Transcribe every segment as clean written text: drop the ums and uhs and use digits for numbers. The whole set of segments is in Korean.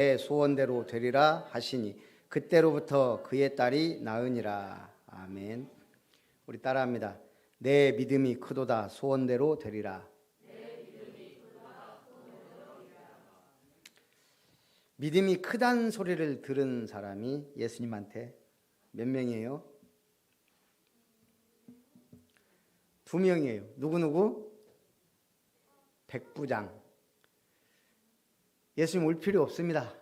내 소원대로 되리라 하시니 그때로부터 그의 딸이 낳으니라. 아멘. 우리 따라합니다. 내 믿음이 크도다 소원대로 되리라. 믿음이 크다는 소리를 들은 사람이 예수님한테 몇 명이에요? 2명이에요. 누구누구? 백부장. 예수님 올 필요 없습니다.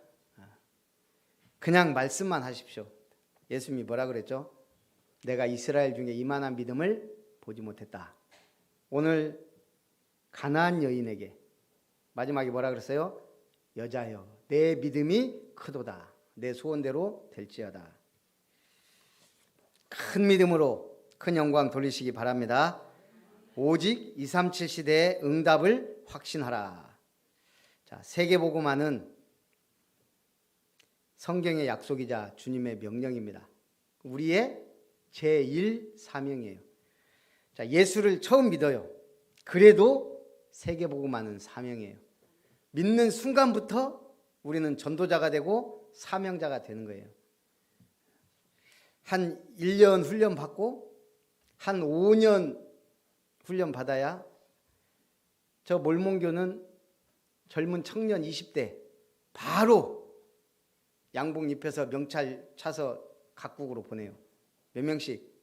그냥 말씀만 하십시오. 예수님이 뭐라 그랬죠? 내가 이스라엘 중에 이만한 믿음을 보지 못했다. 오늘 가나안 여인에게 마지막에 뭐라 그랬어요? 여자여 내 믿음이 크도다. 내 소원대로 될지어다. 큰 믿음으로 큰 영광 돌리시기 바랍니다. 오직 237 시대의 응답을 확신하라. 자, 세계복음화는 성경의 약속이자 주님의 명령입니다. 우리의 제1사명이에요. 자, 예수를 처음 믿어요. 그래도 세계복음화는 사명이에요. 믿는 순간부터 우리는 전도자가 되고 사명자가 되는 거예요. 한 1년 훈련 받고 한 5년 훈련 받아야 저 몰몬교는 젊은 청년 20대 바로 양복 입혀서 명찰 차서 각국으로 보내요. 몇 명씩?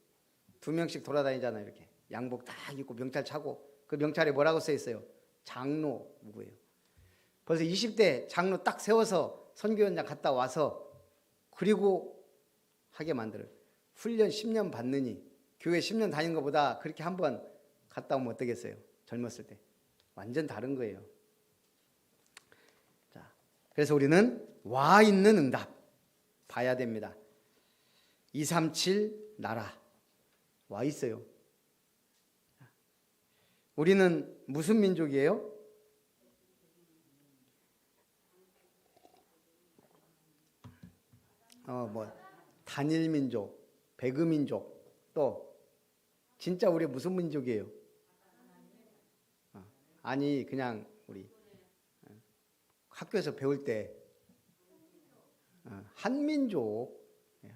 2명씩 돌아다니잖아요. 이렇게 양복 딱 입고 명찰 차고 그 명찰에 뭐라고 써 있어요? 장로 누구예요? 벌써 20대 장로 딱 세워서 선교연장 갔다 와서 그리고 하게 만들어요. 훈련 10년 받느니 교회 10년 다닌 것보다 그렇게 한번 갔다 오면 어떠겠어요? 젊었을 때 완전 다른 거예요. 자, 그래서 우리는 와 있는 응답 봐야 됩니다. 237 나라 와 있어요. 우리는 무슨 민족이에요? 단일 민족, 배그 민족, 또 진짜 우리 무슨 민족이에요? 아니 그냥 우리 학교에서 배울 때 한민족,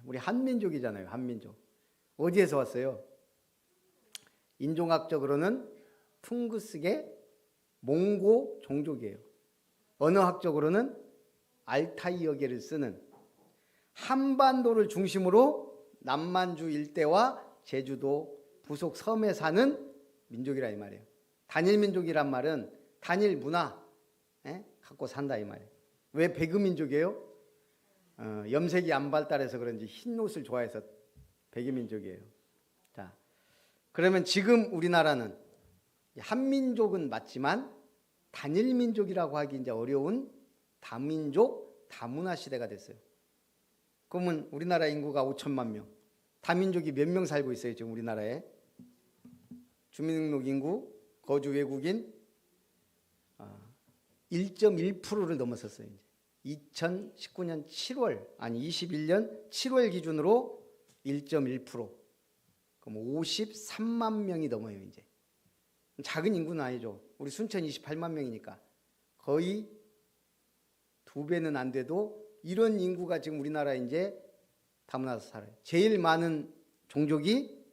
우리 한민족이잖아요. 한민족. 어디에서 왔어요? 인종학적으로는 퉁구스계 몽고 종족이에요. 언어학적으로는 알타이어계를 쓰는 한반도를 중심으로 남만주 일대와 제주도 부속 섬에 사는 민족이라 이 말이에요. 단일 민족이란 말은 단일 문화 갖고 산다 이 말이에요. 왜 배그 민족이에요? 염색이 안 발달해서 그런지 흰 옷을 좋아해서 배그 민족이에요. 자, 그러면 지금 우리나라는 한민족은 맞지만 단일 민족이라고 하기 이제 어려운 다민족 다문화 시대가 됐어요. 그러면 우리나라 인구가 5천만 명, 다민족이 몇 명 살고 있어요 지금 우리나라에? 주민등록 인구, 거주 외국인 1.1%를 넘어섰어요. 이제 2019년 7월 아니 21년 7월 기준으로 1.1%. 그럼 53만 명이 넘어요 이제. 작은 인구는 아니죠. 우리 순천 28만 명이니까 거의 2배는 안 돼도 이런 인구가 지금 우리나라에 이제 다문화에서 살아요. 제일 많은 종족이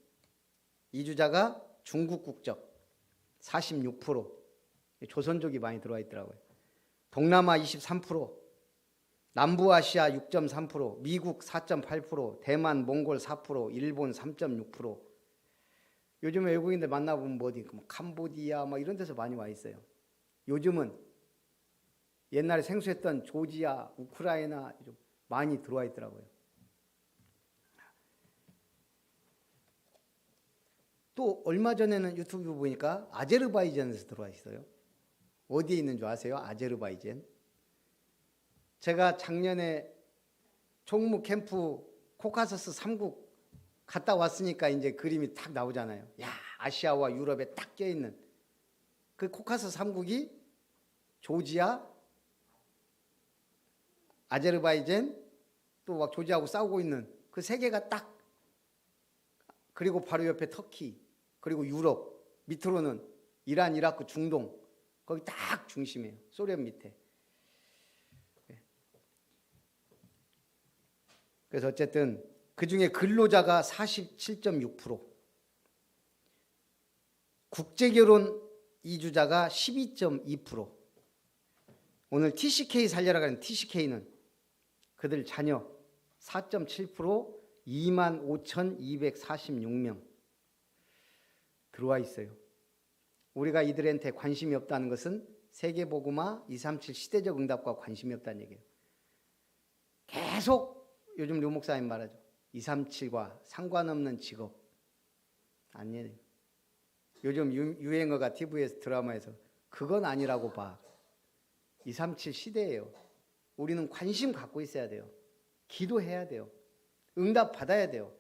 이주자가 중국 국적 46%, 조선족이 많이 들어와 있더라고요. 동남아 23%, 남부아시아 6.3%, 미국 4.8%, 대만, 몽골 4%, 일본 3.6%. 요즘에 외국인들 만나보면 뭐 어디 캄보디아 막 이런 데서 많이 와 있어요. 요즘은 옛날에 생소했던 조지아, 우크라이나 좀 많이 들어와 있더라고요. 또 얼마 전에는 유튜브 보니까 아제르바이잔에서 들어와 있어요. 어디에 있는 줄 아세요? 아제르바이잔. 제가 작년에 총무 캠프 코카서스 3국 갔다 왔으니까 이제 그림이 딱 나오잖아요. 야, 아시아와 유럽에 딱 껴있는 그 코카서스 3국이 조지아, 아제르바이잔, 또 막 조지아하고 싸우고 있는 그 세 개가 딱, 그리고 바로 옆에 터키, 그리고 유럽, 밑으로는 이란, 이라크, 중동, 거기 딱 중심이에요. 소련 밑에. 그래서 어쨌든 그중에 근로자가 47.6%, 국제결혼 이주자가 12.2%. 오늘 TCK 살려라 가는 TCK는 그들 자녀 4.7%, 25,246명 들어와 있어요. 우리가 이들한테 관심이 없다는 것은 세계복음화 237 시대적 응답과 관심이 없다는 얘기예요. 계속 요즘 류 목사님 말하죠. 237과 상관없는 직업. 아니에요. 요즘 유행어가 TV에서 드라마에서 그건 아니라고 봐. 237 시대예요. 우리는 관심 갖고 있어야 돼요. 기도해야 돼요. 응답 받아야 돼요.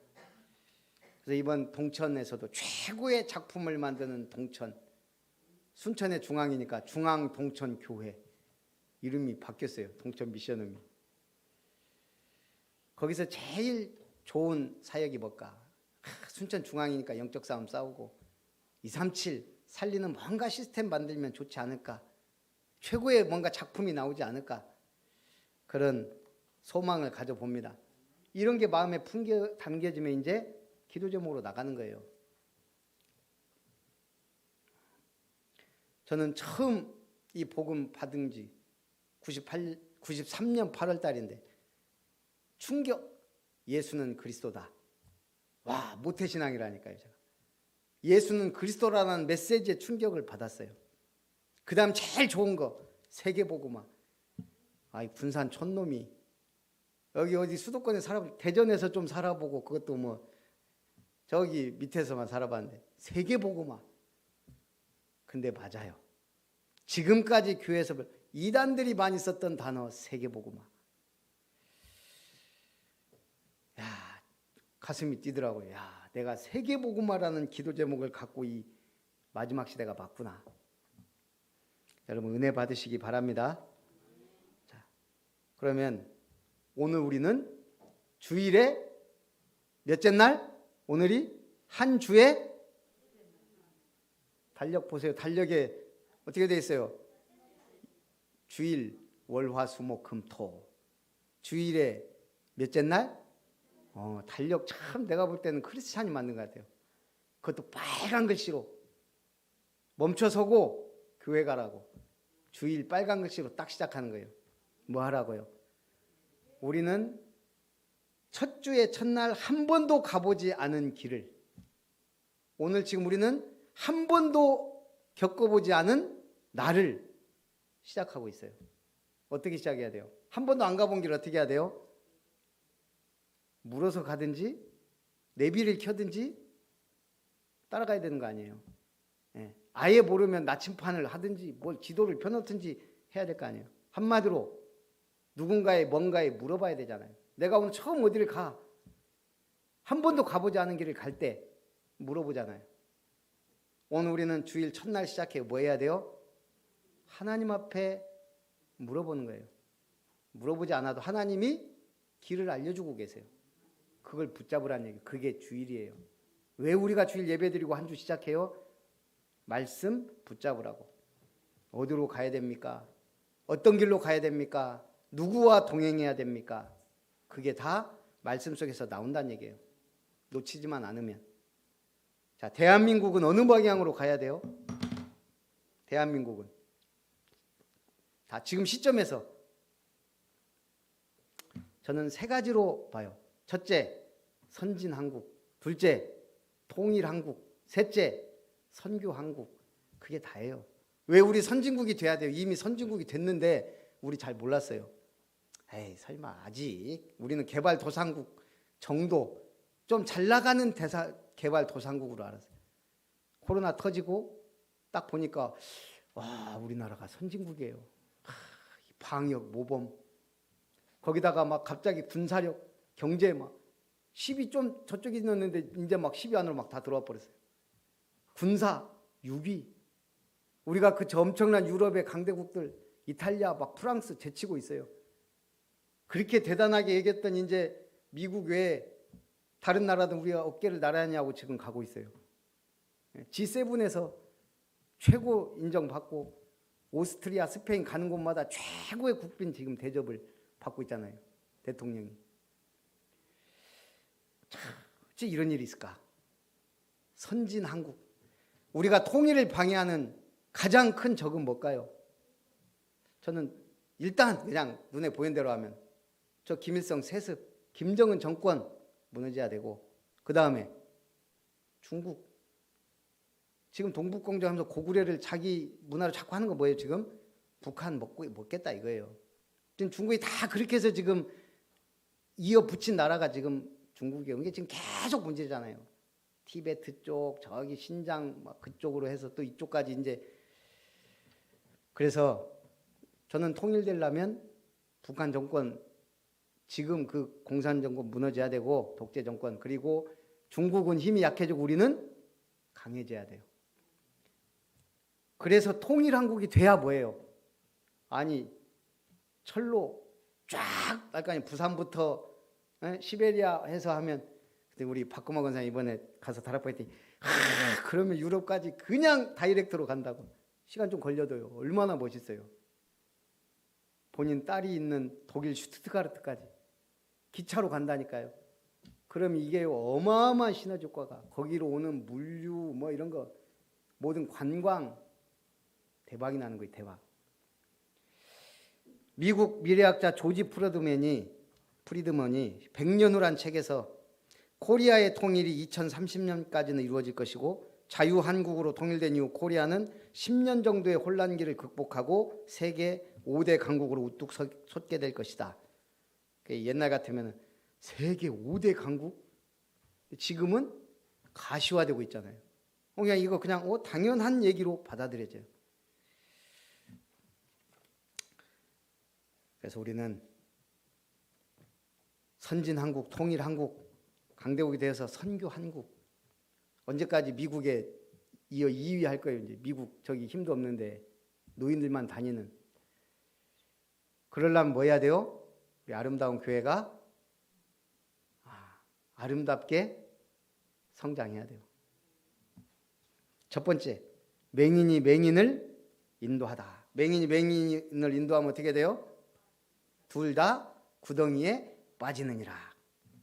그래서 이번 동천에서도 최고의 작품을 만드는 동천, 순천의 중앙이니까 중앙동천교회 이름이 바뀌었어요. 동천 미션음이. 거기서 제일 좋은 사역이 뭘까? 순천 중앙이니까 영적 싸움 싸우고 237 살리는 뭔가 시스템 만들면 좋지 않을까? 최고의 뭔가 작품이 나오지 않을까? 그런 소망을 가져봅니다. 이런 게 마음에 담겨지면 이제 기도 제목으로 나가는 거예요. 저는 처음 이 복음 받은 지 93년 8월 달인데 충격! 예수는 그리스도다. 와, 모태신앙이라니까요. 제가. 예수는 그리스도라는 메시지에 충격을 받았어요. 그 다음 제일 좋은 거 세계복음화. 아이 군산 촌놈이 여기 어디 수도권에 대전에서 좀 살아보고 그것도 뭐 저기 밑에서만 살아봤는데 세계복음화. 근데 맞아요. 지금까지 교회에서 이단들이 많이 썼던 단어 세계복음화. 야, 가슴이 뛰더라고요. 야, 내가 세계복음화라는 기도 제목을 갖고 이 마지막 시대가 맞구나. 여러분 은혜 받으시기 바랍니다. 자, 그러면 오늘 우리는 주일에 몇째 날? 오늘이 한 주에 달력 보세요. 달력에 어떻게 되어 있어요? 주일, 월, 화, 수, 목, 금, 토. 주일에 몇째 날? 달력 참 내가 볼 때는 크리스찬이 맞는 것 같아요. 그것도 빨간 글씨로 멈춰서고 교회 가라고. 주일 빨간 글씨로 딱 시작하는 거예요. 뭐 하라고요? 우리는 첫 주의 첫날 한 번도 가보지 않은 길을 오늘 지금 우리는 한 번도 겪어보지 않은 날을 시작하고 있어요. 어떻게 시작해야 돼요? 한 번도 안 가본 길 어떻게 해야 돼요? 물어서 가든지 내비를 켜든지 따라가야 되는 거 아니에요. 예. 아예 모르면 나침판을 하든지 뭘 지도를 펴놓든지 해야 될 거 아니에요. 한마디로 누군가의 뭔가에 물어봐야 되잖아요. 내가 오늘 처음 어디를 가. 한 번도 가보지 않은 길을 갈 때 물어보잖아요. 오늘 우리는 주일 첫날 시작해 뭐 해야 돼요? 하나님 앞에 물어보는 거예요. 물어보지 않아도 하나님이 길을 알려주고 계세요. 그걸 붙잡으라는 얘기. 그게 주일이에요. 왜 우리가 주일 예배드리고 한 주 시작해요? 말씀 붙잡으라고. 어디로 가야 됩니까? 어떤 길로 가야 됩니까? 누구와 동행해야 됩니까? 그게 다 말씀 속에서 나온다는 얘기예요. 놓치지만 않으면. 자, 대한민국은 어느 방향으로 가야 돼요? 대한민국은 다 지금 시점에서 저는 세 가지로 봐요. 첫째, 선진한국. 둘째, 통일한국. 셋째, 선교한국. 그게 다예요. 왜 우리 선진국이 돼야 돼요? 이미 선진국이 됐는데 우리 잘 몰랐어요. 에이, 설마 아직 우리는 개발도상국 정도 좀 잘 나가는 개발도상국으로 알았어요. 코로나 터지고 딱 보니까 와, 우리나라가 선진국이에요. 방역, 모범. 거기다가 막 갑자기 군사력, 경제 막 10위 좀 저쪽에 있었는데 이제 막 10위 안으로 막 다 들어와 버렸어요. 군사 6위. 우리가 그 엄청난 유럽의 강대국들 이탈리아 막 프랑스 제치고 있어요. 그렇게 대단하게 얘기했던 이제 미국 외에 다른 나라도 우리가 어깨를 나란히하고 지금 가고 있어요. G7에서 최고 인정받고 오스트리아, 스페인 가는 곳마다 최고의 국빈 지금 대접을 받고 있잖아요. 대통령이. 어찌 이런 일이 있을까? 선진 한국. 우리가 통일을 방해하는 가장 큰 적은 뭘까요? 저는 일단 그냥 눈에 보이는 대로 하면 저 김일성 세습, 김정은 정권 무너져야 되고, 그 다음에 중국. 지금 동북공정하면서 고구려를 자기 문화로 자꾸 하는 거 뭐예요? 지금 북한 먹겠다 이거예요. 지금 중국이 다 그렇게 해서 지금 이어붙인 나라가 지금 중국이에요. 이게 지금 계속 문제잖아요. 티베트 쪽, 저기 신장 막 그쪽으로 해서 또 이쪽까지 이제. 그래서 저는 통일되려면 북한 정권, 지금 그 공산 정권 무너져야 되고, 독재 정권, 그리고 중국은 힘이 약해지고 우리는 강해져야 돼요. 그래서 통일한국이 돼야 뭐예요? 아니 철로 쫙 날까지 부산부터 시베리아 해서 하면, 그때 우리 박금화 권사 이번에 가서 다락방 했더니 그러면 유럽까지 그냥 다이렉트로 간다고. 시간 좀 걸려도요. 얼마나 멋있어요. 본인 딸이 있는 독일 슈투트가르트까지 기차로 간다니까요. 그럼 이게 어마어마한 시너지 효과가, 거기로 오는 물류 뭐 이런 거 모든 관광 대박이 나는 거예요. 대박. 미국 미래학자 조지 프리드먼이 100년 후란 책에서 코리아의 통일이 2030년까지는 이루어질 것이고, 자유한국으로 통일된 이후 코리아는 10년 정도의 혼란기를 극복하고 세계 5대 강국으로 우뚝 솟게 될 것이다. 옛날 같으면 세계 5대 강국? 지금은 가시화되고 있잖아요. 그냥 이거 그냥 당연한 얘기로 받아들여져요. 그래서 우리는 선진한국, 통일한국, 강대국이 되어서 선교한국. 언제까지 미국에 이어 2위 할 거예요. 이제 미국 저기 힘도 없는데 노인들만 다니는. 그러려면 뭐 해야 돼요? 우리 아름다운 교회가 아름답게 성장해야 돼요. 첫 번째, 맹인이 맹인을 인도하다. 맹인이 맹인을 인도하면 어떻게 돼요? 둘 다 구덩이에 빠지느니라.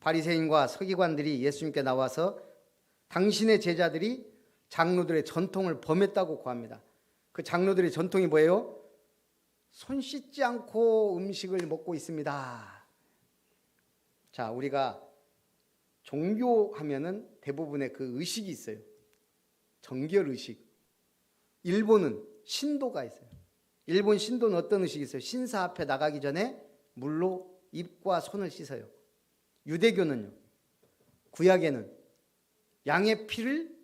바리새인과 서기관들이 예수님께 나와서 당신의 제자들이 장로들의 전통을 범했다고 고합니다. 그 장로들의 전통이 뭐예요? 손 씻지 않고 음식을 먹고 있습니다. 자, 우리가 종교하면은 대부분의 그 의식이 있어요. 정결 의식. 일본은 신도가 있어요. 일본 신도는 어떤 의식이 있어요? 신사 앞에 나가기 전에 물로 입과 손을 씻어요. 유대교는요, 구약에는 양의 피를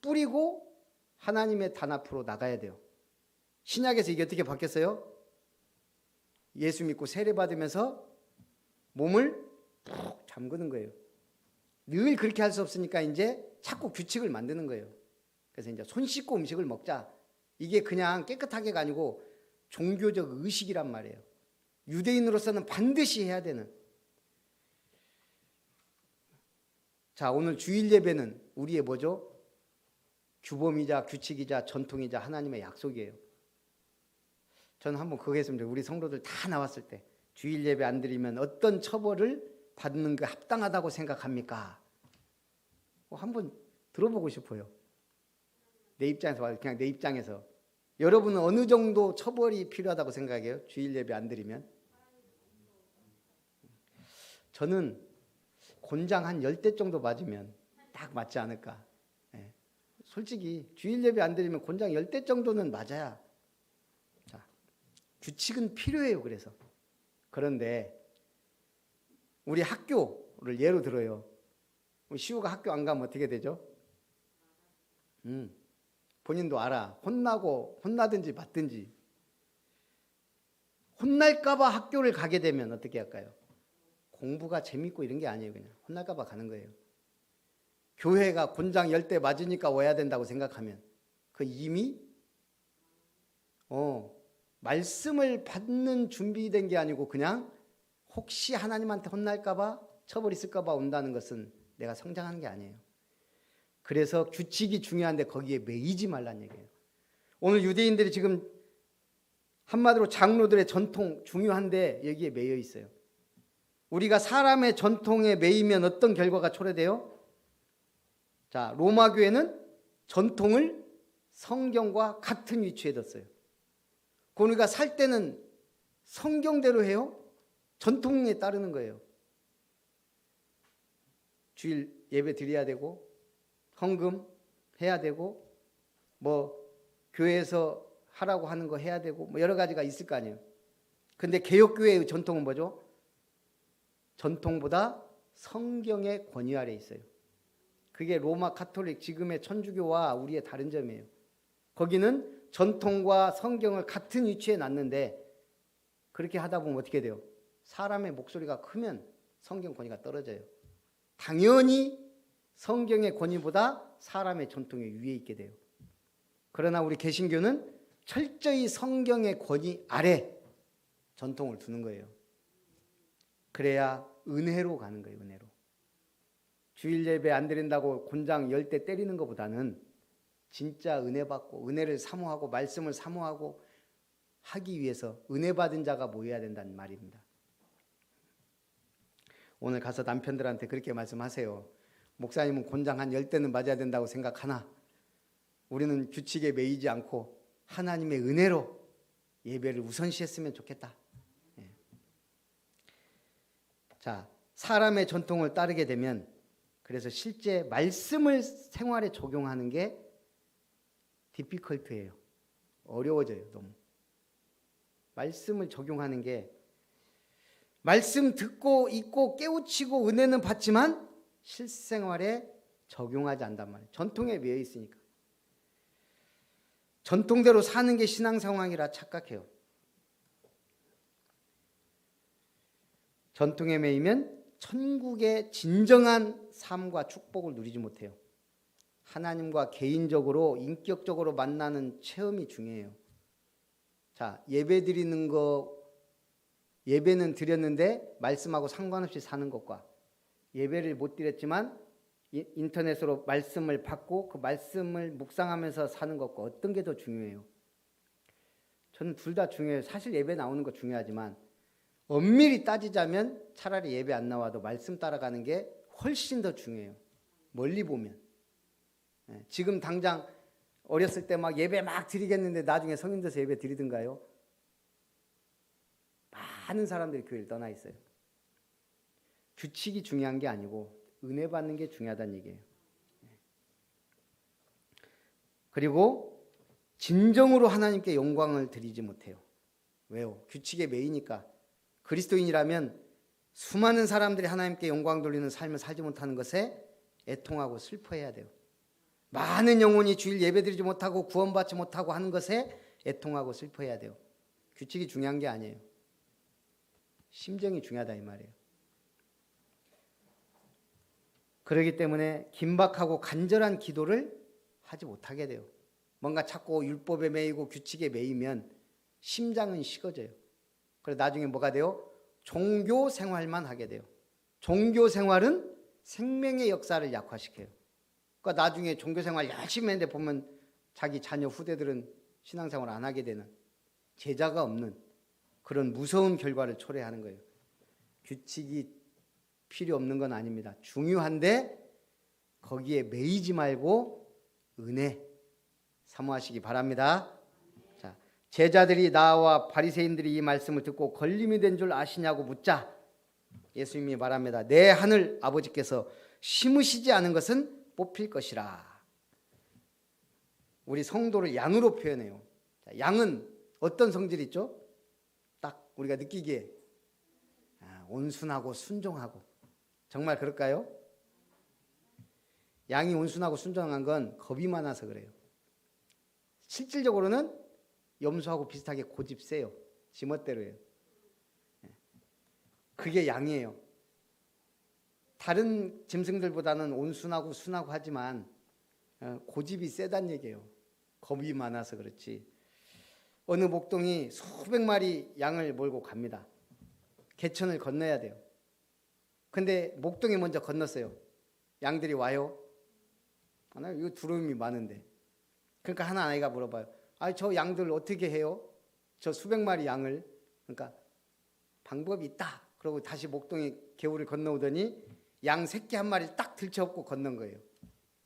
뿌리고 하나님의 단 앞으로 나가야 돼요. 신약에서 이게 어떻게 바뀌었어요? 예수 믿고 세례 받으면서 몸을 푹 잠그는 거예요. 늘 그렇게 할 수 없으니까 이제 자꾸 규칙을 만드는 거예요. 그래서 이제 손 씻고 음식을 먹자. 이게 그냥 깨끗하게가 아니고 종교적 의식이란 말이에요. 유대인으로서는 반드시 해야 되는. 자, 오늘 주일 예배는 우리의 뭐죠? 규범이자 규칙이자 전통이자 하나님의 약속이에요. 저는 한번 그거 했으면 좋겠어요. 우리 성도들 다 나왔을 때 주일 예배 안 드리면 어떤 처벌을 받는 게 합당하다고 생각합니까? 한번 들어보고 싶어요. 내 입장에서, 그냥 내 입장에서. 여러분은 어느 정도 처벌이 필요하다고 생각해요? 주일 예배 안 드리면? 저는 곤장 한 10대 정도 맞으면 딱 맞지 않을까. 네. 솔직히 주일 예배 안 드리면 곤장 10대 정도는 맞아야. 자, 규칙은 필요해요. 그래서. 그런데 우리 학교를 예로 들어요. 시우가 학교 안 가면 어떻게 되죠? 본인도 알아. 혼나든지 맞든지. 혼날까 봐 학교를 가게 되면 어떻게 할까요? 공부가 재밌고 이런 게 아니에요. 그냥 혼날까 봐 가는 거예요. 교회가 곤장 10대 맞으니까 와야 된다고 생각하면 그 이미 말씀을 받는 준비된 게 아니고 그냥 혹시 하나님한테 혼날까 봐, 처벌 있을까 봐 온다는 것은 내가 성장하는 게 아니에요. 그래서 규칙이 중요한데 거기에 매이지 말란 얘기예요. 오늘 유대인들이 지금 한마디로 장로들의 전통 중요한데 여기에 매여 있어요. 우리가 사람의 전통에 매이면 어떤 결과가 초래돼요? 자, 로마 교회는 전통을 성경과 같은 위치에 뒀어요. 우리가 살 때는 성경대로 해요? 전통에 따르는 거예요. 주일 예배 드려야 되고, 헌금 해야 되고, 뭐 교회에서 하라고 하는 거 해야 되고, 뭐 여러 가지가 있을 거 아니에요. 근데 개혁교회의 전통은 뭐죠? 전통보다 성경의 권위 아래 있어요. 그게 로마 카톨릭 지금의 천주교와 우리의 다른 점이에요. 거기는 전통과 성경을 같은 위치에 놨는데 그렇게 하다 보면 어떻게 돼요? 사람의 목소리가 크면 성경 권위가 떨어져요. 당연히 성경의 권위보다 사람의 전통이 위에 있게 돼요. 그러나 우리 개신교는 철저히 성경의 권위 아래 전통을 두는 거예요. 그래야 은혜로 가는 거예요. 은혜로. 주일 예배 안 드린다고 곤장 10대 때리는 것보다는 진짜 은혜 받고 은혜를 사모하고 말씀을 사모하고 하기 위해서 은혜 받은 자가 모여야 된다는 말입니다. 오늘 가서 남편들한테 그렇게 말씀하세요. 목사님은 곤장 한 10대는 맞아야 된다고 생각하나 우리는 규칙에 매이지 않고 하나님의 은혜로 예배를 우선시했으면 좋겠다. 예. 자, 사람의 전통을 따르게 되면 그래서 실제 말씀을 생활에 적용하는 게 디피컬트예요. 어려워져요. 너무. 말씀을 적용하는 게 말씀 듣고 읽고 깨우치고 은혜는 받지만 실생활에 적용하지 않단 말이에요. 전통에 매여 있으니까. 전통대로 사는 게 신앙 상황이라 착각해요. 전통에 매이면 천국의 진정한 삶과 축복을 누리지 못해요. 하나님과 개인적으로 인격적으로 만나는 체험이 중요해요. 자, 예배 드리는 거 예배는 드렸는데 말씀하고 상관없이 사는 것과 예배를 못 드렸지만 인터넷으로 말씀을 받고 그 말씀을 묵상하면서 사는 것과 어떤 게 더 중요해요? 저는 둘 다 중요해요. 사실 예배 나오는 거 중요하지만 엄밀히 따지자면 차라리 예배 안 나와도 말씀 따라가는 게 훨씬 더 중요해요. 멀리 보면. 지금 당장 어렸을 때 막 예배 막 드리겠는데 나중에 성인 돼서 예배 드리든가요? 많은 사람들이 교회를 떠나 있어요. 규칙이 중요한 게 아니고 은혜 받는 게 중요하다는 얘기예요. 그리고 진정으로 하나님께 영광을 드리지 못해요. 왜요? 규칙에 매이니까. 그리스도인이라면 수많은 사람들이 하나님께 영광 돌리는 삶을 살지 못하는 것에 애통하고 슬퍼해야 돼요. 많은 영혼이 주일 예배드리지 못하고 구원받지 못하고 하는 것에 애통하고 슬퍼해야 돼요. 규칙이 중요한 게 아니에요. 심정이 중요하다 이 말이에요. 그렇기 때문에 긴박하고 간절한 기도를 하지 못하게 돼요. 뭔가 자꾸 율법에 매이고 규칙에 매이면 심장은 식어져요. 그래서 나중에 뭐가 돼요? 종교 생활만 하게 돼요. 종교 생활은 생명의 역사를 약화시켜요. 그러니까 나중에 종교 생활 열심히 했는데 보면 자기 자녀 후대들은 신앙생활 안 하게 되는 제자가 없는 그런 무서운 결과를 초래하는 거예요. 규칙이 필요 없는 건 아닙니다. 중요한데 거기에 매이지 말고 은혜 사모하시기 바랍니다. 자, 제자들이 나와 바리새인들이 이 말씀을 듣고 걸림이 된 줄 아시냐고 묻자 예수님이 말합니다. 내 하늘 아버지께서 심으시지 않은 것은 뽑힐 것이라. 우리 성도를 양으로 표현해요. 자, 양은 어떤 성질이 있죠? 딱 우리가 느끼기에 온순하고 순종하고. 정말 그럴까요? 양이 온순하고 순종한 건 겁이 많아서 그래요. 실질적으로는 염소하고 비슷하게 고집 세요. 지멋대로예요. 그게 양이에요. 다른 짐승들보다는 온순하고 순하고 하지만 고집이 세단 얘기예요. 겁이 많아서 그렇지. 어느 목동이 수백 마리 양을 몰고 갑니다. 개천을 건너야 돼요. 근데 목동이 먼저 건넜어요. 양들이 와요. 이거 두려움이 많은데. 그러니까 하나 아이가 물어봐요. 저 양들 어떻게 해요? 저 수백 마리 양을. 그러니까 방법이 있다. 그리고 다시 목동에 개울을 건너오더니 양 새끼 한 마리 딱 들쳐업고 건넌 거예요.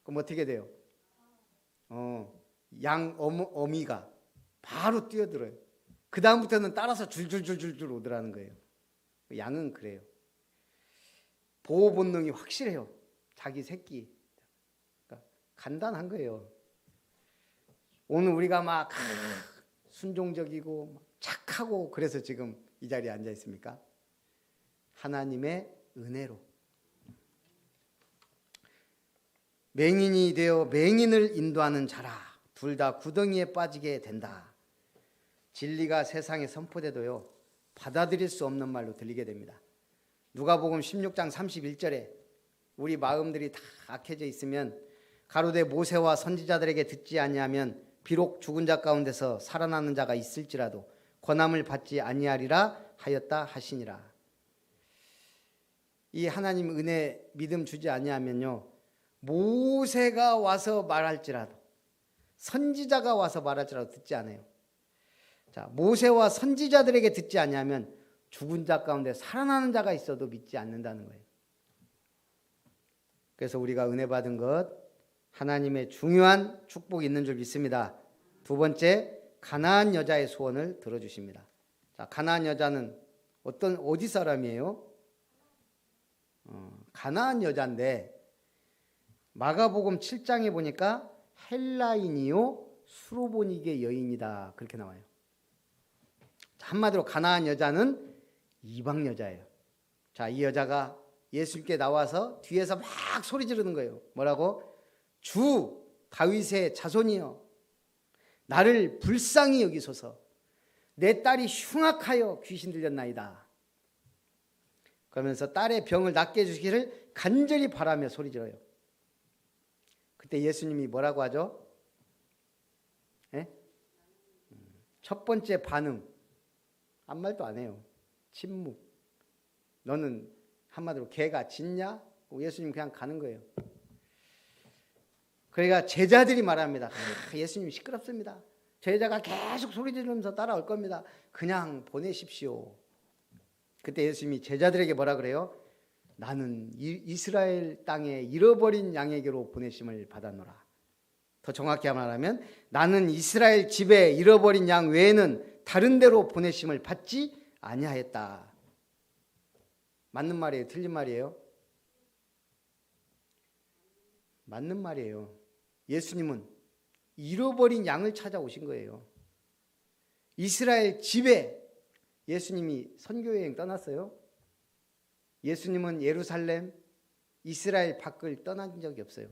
그럼 어떻게 돼요? 양 어미가 바로 뛰어들어요. 그 다음부터는 따라서 줄줄줄줄 오더라는 거예요. 양은 그래요. 보호 본능이 확실해요. 자기 새끼. 그러니까 간단한 거예요. 오늘 우리가 막 순종적이고 착하고 그래서 지금 이 자리에 앉아 있습니까? 하나님의 은혜로. 맹인이 되어 맹인을 인도하는 자라. 둘 다 구덩이에 빠지게 된다. 진리가 세상에 선포돼도요, 받아들일 수 없는 말로 들리게 됩니다. 누가복음 16장 31절에 우리 마음들이 다 악해져 있으면 가로되 모세와 선지자들에게 듣지 아니하면 비록 죽은 자 가운데서 살아나는 자가 있을지라도 권함을 받지 아니하리라 하였다 하시니라. 이 하나님 은혜 믿음 주지 아니하면요, 모세가 와서 말할지라도 선지자가 와서 말할지라도 듣지 않아요. 자, 모세와 선지자들에게 듣지 아니하면 죽은 자 가운데 살아나는 자가 있어도 믿지 않는다는 거예요. 그래서 우리가 은혜 받은 것, 하나님의 중요한 축복이 있는 줄 믿습니다. 두 번째, 가나안 여자의 소원을 들어주십니다. 자, 가나안 여자는 어디 사람이에요? 가나안 여자인데 마가복음 7장에 보니까 헬라인이요 수로보니게 여인이다 그렇게 나와요. 한마디로 가나안 여자는 이방 여자예요. 자, 이 여자가 예수님께 나와서 뒤에서 막 소리 지르는 거예요. 뭐라고? 주 다윗의 자손이여, 나를 불쌍히 여기소서. 내 딸이 흉악하여 귀신 들렸나이다. 그러면서 딸의 병을 낫게 해주시기를 간절히 바라며 소리 지르요. 그때 예수님이 뭐라고 하죠? 예? 첫 번째 반응, 아무 말도 안 해요. 침묵. 너는 한마디로 개가 짖냐? 예수님 그냥 가는 거예요. 그러니까 제자들이 말합니다. 예수님 시끄럽습니다. 제자가 계속 소리 지르면서 따라올 겁니다. 그냥 보내십시오. 그때 예수님이 제자들에게 뭐라 그래요? 나는 이스라엘 땅에 잃어버린 양에게로 보내심을 받았노라. 더 정확히 말하면 나는 이스라엘 집에 잃어버린 양 외에는 다른 데로 보내심을 받지 아니하였다. 맞는 말이에요? 틀린 말이에요? 맞는 말이에요. 예수님은 잃어버린 양을 찾아오신 거예요. 이스라엘 집에 예수님이 선교여행 떠났어요. 예수님은 예루살렘, 이스라엘 밖을 떠난 적이 없어요.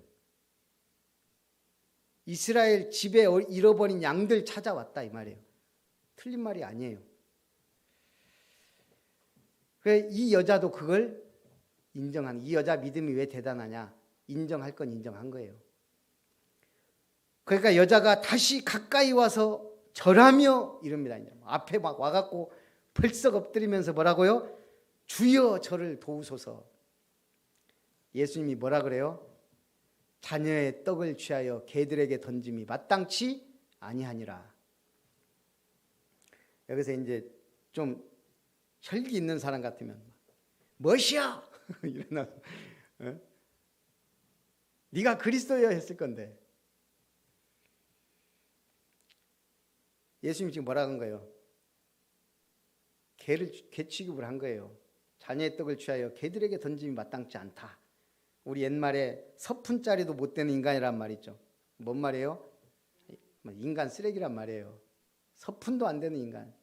이스라엘 집에 잃어버린 양들 찾아왔다 이 말이에요. 틀린 말이 아니에요. 이 여자도 그걸 인정한, 이 여자 믿음이 왜 대단하냐? 인정할 건 인정한 거예요. 그러니까 여자가 다시 가까이 와서 절하며 이럽니다. 앞에 막 와갖고 벌썩 엎드리면서 뭐라고요? 주여 저를 도우소서. 예수님이 뭐라 그래요? 자녀의 떡을 취하여 개들에게 던짐이 마땅치 아니하니라. 여기서 이제 좀 혈기 있는 사람 같으면 뭐시여? 일어나서 네가 그리스도여 했을 건데 예수님이 지금 뭐라 한 거예요? 개 취급을 한 거예요. 자녀의 떡을 취하여 개들에게 던짐이 마땅치 않다. 우리 옛말에 서푼짜리도 못 되는 인간이란 말 있죠. 뭔 말이에요? 인간 쓰레기란 말이에요. 서푼도 안 되는 인간.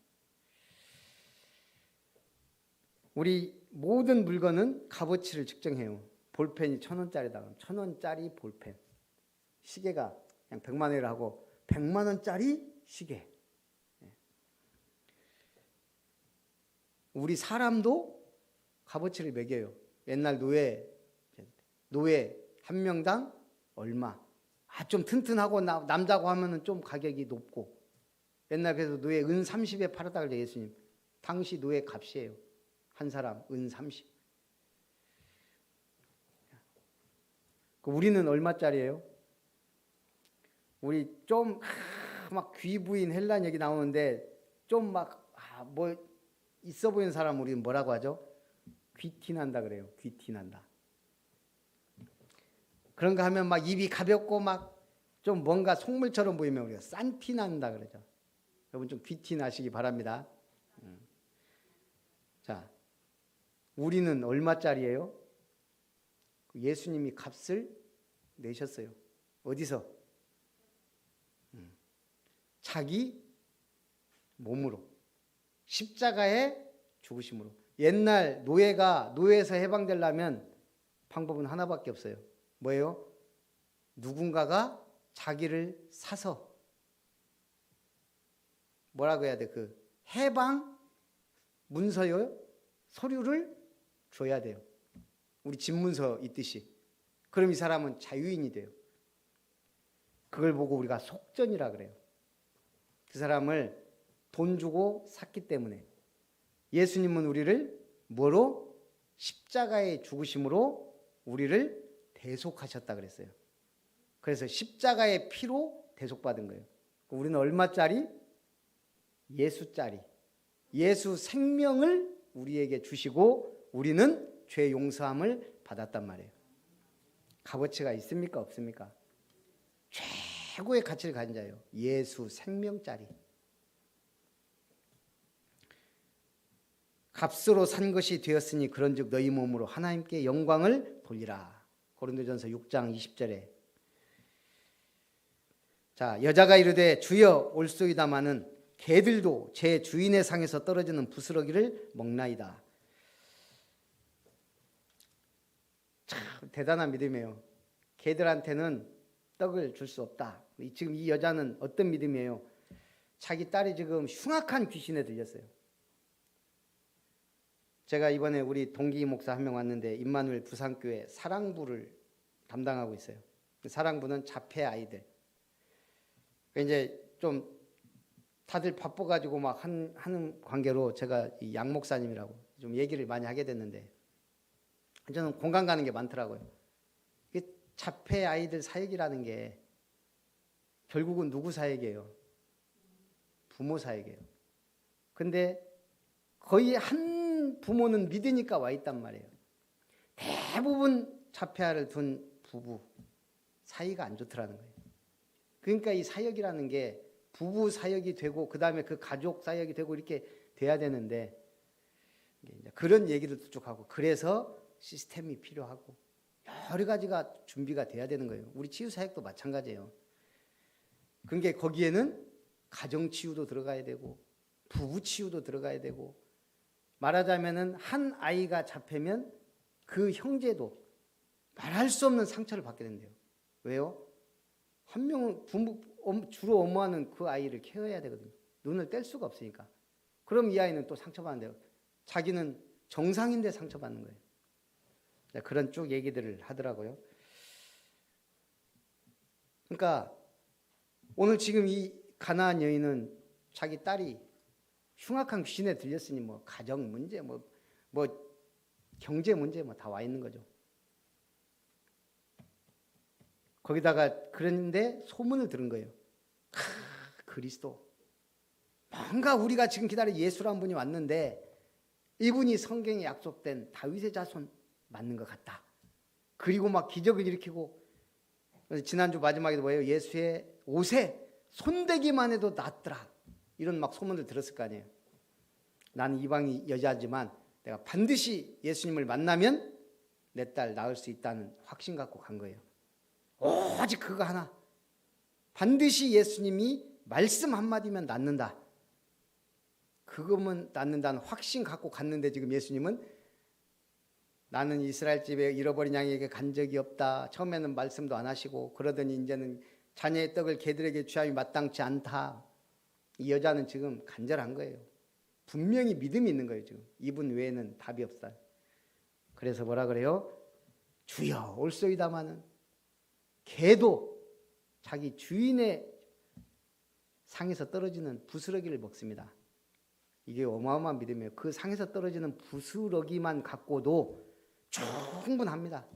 우리 모든 물건은 값어치를 측정해요. 볼펜이 1,000원짜리다. 1,000원짜리 볼펜. 시계가 그냥 100만 원이라 하고 100만 원짜리 시계. 우리 사람도 값어치를 매겨요. 옛날 노예 한 명당 얼마. 좀 튼튼하고 남자고 하면은 좀 가격이 높고. 옛날 그래서 노예 은 30에 팔았다 그래요 예수님. 당시 노예 값이에요. 한 사람 은 30. 우리는 얼마짜리예요? 우리 좀 막 귀부인 헬란 얘기 나오는데 좀 막 뭐 있어 보이는 사람 우리는 뭐라고 하죠? 귀티난다 그래요. 귀티난다. 그런가 하면 막 입이 가볍고 막 좀 뭔가 속물처럼 보이면 우리가 싼티난다 그러죠. 여러분 좀 귀티나시기 바랍니다. 자, 우리는 얼마짜리예요? 예수님이 값을 내셨어요. 어디서? 자기 몸으로, 십자가에 죽으심으로. 옛날 노예에서 해방되려면 방법은 하나밖에 없어요. 뭐예요? 누군가가 자기를 사서, 뭐라고 해야 돼? 그 해방 문서요? 서류를 줘야 돼요. 우리 집문서 있듯이. 그럼 이 사람은 자유인이 돼요. 그걸 보고 우리가 속전이라 그래요. 그 사람을 돈 주고 샀기 때문에. 예수님은 우리를 뭐로? 십자가의 죽으심으로 우리를 대속하셨다 그랬어요. 그래서 십자가의 피로 대속받은 거예요. 우리는 얼마짜리? 예수짜리. 예수 생명을 우리에게 주시고 우리는 죄 용서함을 받았단 말이에요. 값어치가 있습니까? 없습니까? 최고의 가치를 가진 자예요. 예수 생명짜리. 값으로 산 것이 되었으니 그런즉 너희 몸으로 하나님께 영광을 돌리라. 고린도전서 6장 20절에. 자, 여자가 이르되 주여 올소이다마는 개들도 제 주인의 상에서 떨어지는 부스러기를 먹나이다. 참 대단한 믿음이에요. 개들한테는 떡을 줄 수 없다. 지금 이 여자는 어떤 믿음이에요? 자기 딸이 지금 흉악한 귀신에 들렸어요. 제가 이번에 우리 동기 목사 한 명 왔는데 임마누엘 부산교회 사랑부를 담당하고 있어요. 사랑부는 자폐 아이들. 이제 좀 다들 바빠가지고 막 하는 관계로 제가 이 양 목사님이라고 좀 얘기를 많이 하게 됐는데 저는 공감 가는 게 많더라고요. 자폐 아이들 사역이라는 게 결국은 누구 사역이에요? 부모 사역이에요. 근데 거의 한 부모는 믿으니까 와 있단 말이에요. 대부분 자폐아를 둔 부부 사이가 안 좋더라는 거예요. 그러니까 이 사역이라는 게 부부 사역이 되고 그 다음에 그 가족 사역이 되고 이렇게 돼야 되는데 그런 얘기들도 쭉 하고 그래서 시스템이 필요하고 여러 가지가 준비가 돼야 되는 거예요. 우리 치유 사역도 마찬가지예요. 그러니까 거기에는 가정 치유도 들어가야 되고 부부 치유도 들어가야 되고 말하자면은 한 아이가 잡히면 그 형제도 말할 수 없는 상처를 받게 된대요. 왜요? 한 명은 주로 엄마는 그 아이를 케어해야 되거든요. 눈을 뗄 수가 없으니까. 그럼 이 아이는 또 상처받는데요. 자기는 정상인데 상처받는 거예요. 그런 쭉 얘기들을 하더라고요. 그러니까 오늘 지금 이 가나안 여인은 자기 딸이 흉악한 귀신에 들렸으니 뭐 가정 문제, 뭐 경제 문제 뭐 다 와 있는 거죠. 거기다가 그런데 소문을 들은 거예요. 그리스도. 뭔가 우리가 지금 기다리는 예수라는 분이 왔는데 이분이 성경에 약속된 다윗의 자손 맞는 것 같다. 그리고 막 기적을 일으키고 지난주 마지막에도 뭐예요? 예수의 옷에 손대기만 해도 낫더라. 이런 막 소문을 들었을 거 아니에요. 나는 이방인 여자지만 내가 반드시 예수님을 만나면 내 딸 낳을 수 있다는 확신 갖고 간 거예요. 오직 그거 하나. 반드시 예수님이 말씀 한마디면 낫는다. 그거면 낫는다는 확신 갖고 갔는데 지금 예수님은 나는 이스라엘 집에 잃어버린 양에게 간 적이 없다. 처음에는 말씀도 안 하시고 그러더니 이제는 자녀의 떡을 개들에게 취함이 마땅치 않다. 이 여자는 지금 간절한 거예요. 분명히 믿음이 있는 거예요. 지금 이분 외에는 답이 없어요. 그래서 뭐라 그래요? 주여 올소이다마는 개도 자기 주인의 상에서 떨어지는 부스러기를 먹습니다. 이게 어마어마한 믿음이에요. 그 상에서 떨어지는 부스러기만 갖고도 충분합니다.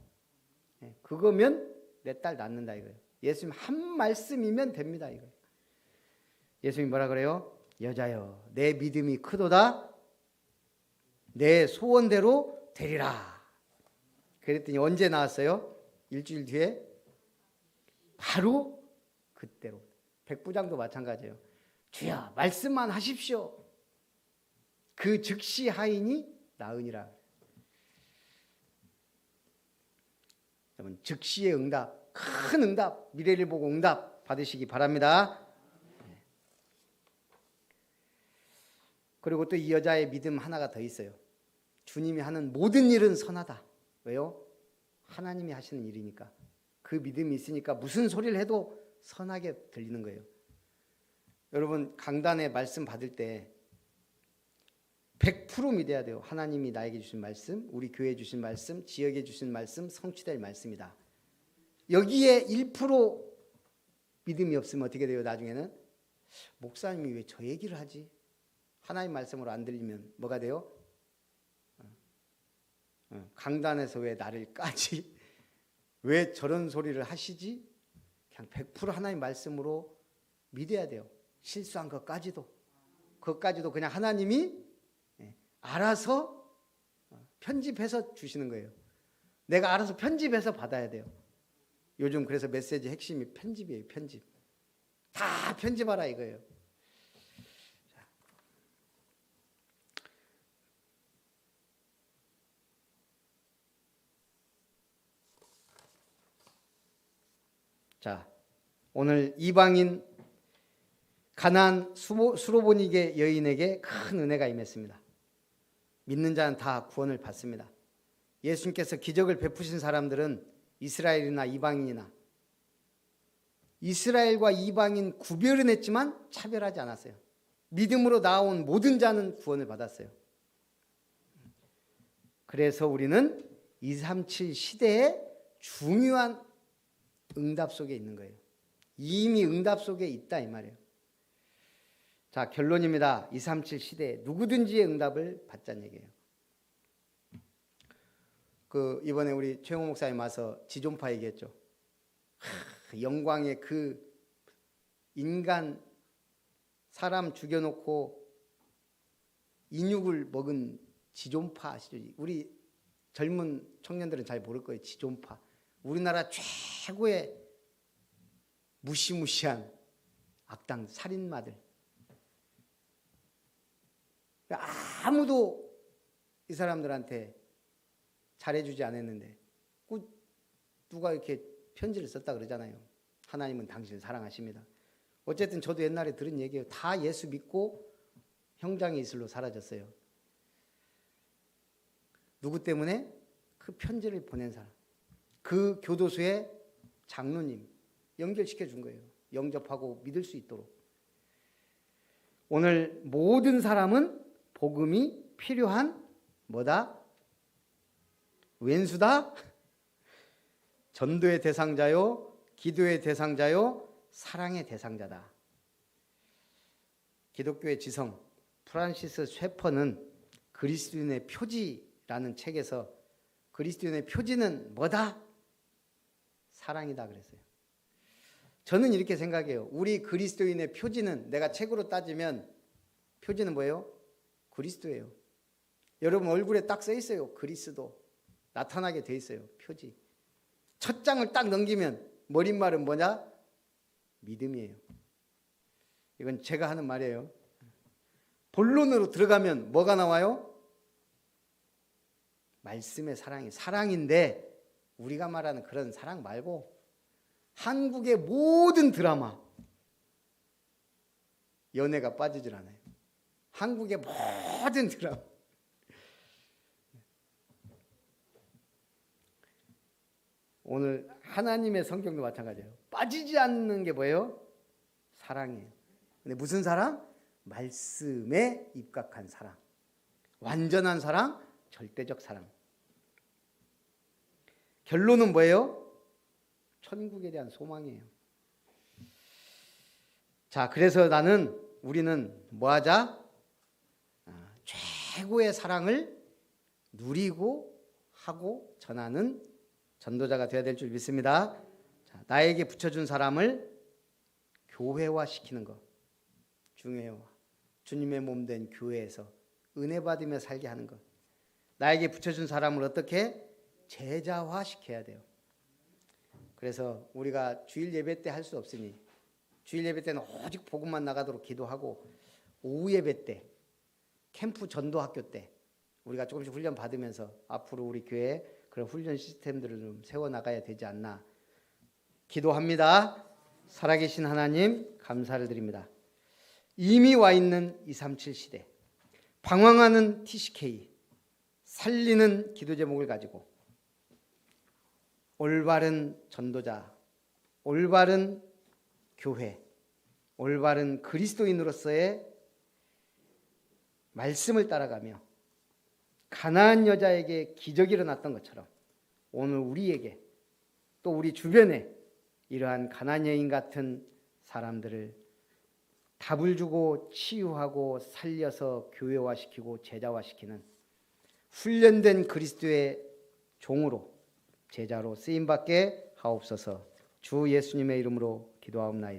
그거면 내 딸 낳는다 이거예요. 예수님 한 말씀이면 됩니다 이거예요. 예수님 뭐라 그래요? 여자여 내 믿음이 크도다. 내 소원대로 되리라. 그랬더니 언제 나왔어요? 일주일 뒤에 바로 그때로. 백부장도 마찬가지예요. 주여 말씀만 하십시오. 그 즉시 하이니 나으니라. 여러분 즉시의 응답, 큰 응답, 미래를 보고 응답 받으시기 바랍니다. 그리고 또 이 여자의 믿음 하나가 더 있어요. 주님이 하는 모든 일은 선하다. 왜요? 하나님이 하시는 일이니까. 그 믿음이 있으니까 무슨 소리를 해도 선하게 들리는 거예요. 여러분 강단에 말씀 받을 때 100% 믿어야 돼요. 하나님이 나에게 주신 말씀, 우리 교회에 주신 말씀, 지역에 주신 말씀, 성취될 말씀이다. 여기에 1% 믿음이 없으면 어떻게 돼요? 나중에는 목사님이 왜 저 얘기를 하지? 하나님 말씀으로 안 들리면 뭐가 돼요? 강단에서 왜 나를 까지? 왜 저런 소리를 하시지? 그냥 100% 하나님 말씀으로 믿어야 돼요. 실수한 것까지도. 그것까지도 그냥 하나님이 알아서 편집해서 주시는 거예요. 내가 알아서 편집해서 받아야 돼요. 요즘 그래서 메시지 핵심이 편집이에요. 편집. 다 편집하라 이거예요. 자, 오늘 이방인 가나안 수로보니게 여인에게 큰 은혜가 임했습니다. 믿는 자는 다 구원을 받습니다. 예수님께서 기적을 베푸신 사람들은 이스라엘이나 이방인이나 이스라엘과 이방인 구별은 했지만 차별하지 않았어요. 믿음으로 나온 모든 자는 구원을 받았어요. 그래서 우리는 237 시대의 중요한 응답 속에 있는 거예요. 이미 응답 속에 있다 이 말이에요. 자, 결론입니다. 237 시대에 누구든지의 응답을 받자는 얘기예요. 이번에 우리 최영호 목사님 와서 지존파 얘기했죠. 영광의 그 인간 사람 죽여놓고 인육을 먹은 지존파 아시죠? 우리 젊은 청년들은 잘 모를 거예요. 지존파. 우리나라 최고의 무시무시한 악당 살인마들. 아무도 이 사람들한테 잘해주지 않았는데 누가 이렇게 편지를 썼다 그러잖아요. 하나님은 당신을 사랑하십니다. 어쨌든 저도 옛날에 들은 얘기예요. 다 예수 믿고 형장의 이슬로 사라졌어요. 누구 때문에? 그 편지를 보낸 사람. 그 교도소의 장로님 연결시켜 준 거예요. 영접하고 믿을 수 있도록. 오늘 모든 사람은 복음이 필요한 뭐다? 왼수다? 전도의 대상자요, 기도의 대상자요, 사랑의 대상자다. 기독교의 지성 프란시스 셰퍼는 그리스도인의 표지라는 책에서 그리스도인의 표지는 뭐다? 사랑이다 그랬어요. 저는 이렇게 생각해요. 우리 그리스도인의 표지는 내가 책으로 따지면 표지는 뭐예요? 그리스도예요. 여러분 얼굴에 딱 써 있어요. 그리스도 나타나게 돼 있어요. 표지. 첫 장을 딱 넘기면 머릿말은 뭐냐? 믿음이에요. 이건 제가 하는 말이에요. 본론으로 들어가면 뭐가 나와요? 말씀의 사랑이 사랑인데 우리가 말하는 그런 사랑 말고 한국의 모든 드라마 연애가 빠지질 않아요. 한국의 모든 드라마 오늘 하나님의 성경도 마찬가지예요. 빠지지 않는 게 뭐예요? 사랑이에요. 근데 무슨 사랑? 말씀에 입각한 사랑. 완전한 사랑, 절대적 사랑. 결론은 뭐예요? 천국에 대한 소망이에요. 자, 그래서 우리는 뭐하자? 최고의 사랑을 누리고 하고 전하는 전도자가 되어야 될 줄 믿습니다. 자, 나에게 붙여준 사람을 교회화시키는 것 중요해요. 주님의 몸 된 교회에서 은혜 받으며 살게 하는 것. 나에게 붙여준 사람을 어떻게 제자화시켜야 돼요. 그래서 우리가 주일 예배 때 할 수 없으니 주일 예배 때는 오직 복음만 나가도록 기도하고 오후 예배 때 캠프 전도학교 때 우리가 조금씩 훈련 받으면서 앞으로 우리 교회에 그런 훈련 시스템들을 좀 세워나가야 되지 않나 기도합니다. 살아계신 하나님 감사를 드립니다. 이미 와 있는 237 시대, 방황하는 TCK, 살리는 기도 제목을 가지고 올바른 전도자, 올바른 교회, 올바른 그리스도인으로서의 말씀을 따라가며 가나안 여자에게 기적이 일어났던 것처럼 오늘 우리에게 또 우리 주변에 이러한 가나안 여인 같은 사람들을 답을 주고 치유하고 살려서 교회화시키고 제자화시키는 훈련된 그리스도의 종으로 제자로 쓰임받게 하옵소서. 주 예수님의 이름으로 기도하옵나이다.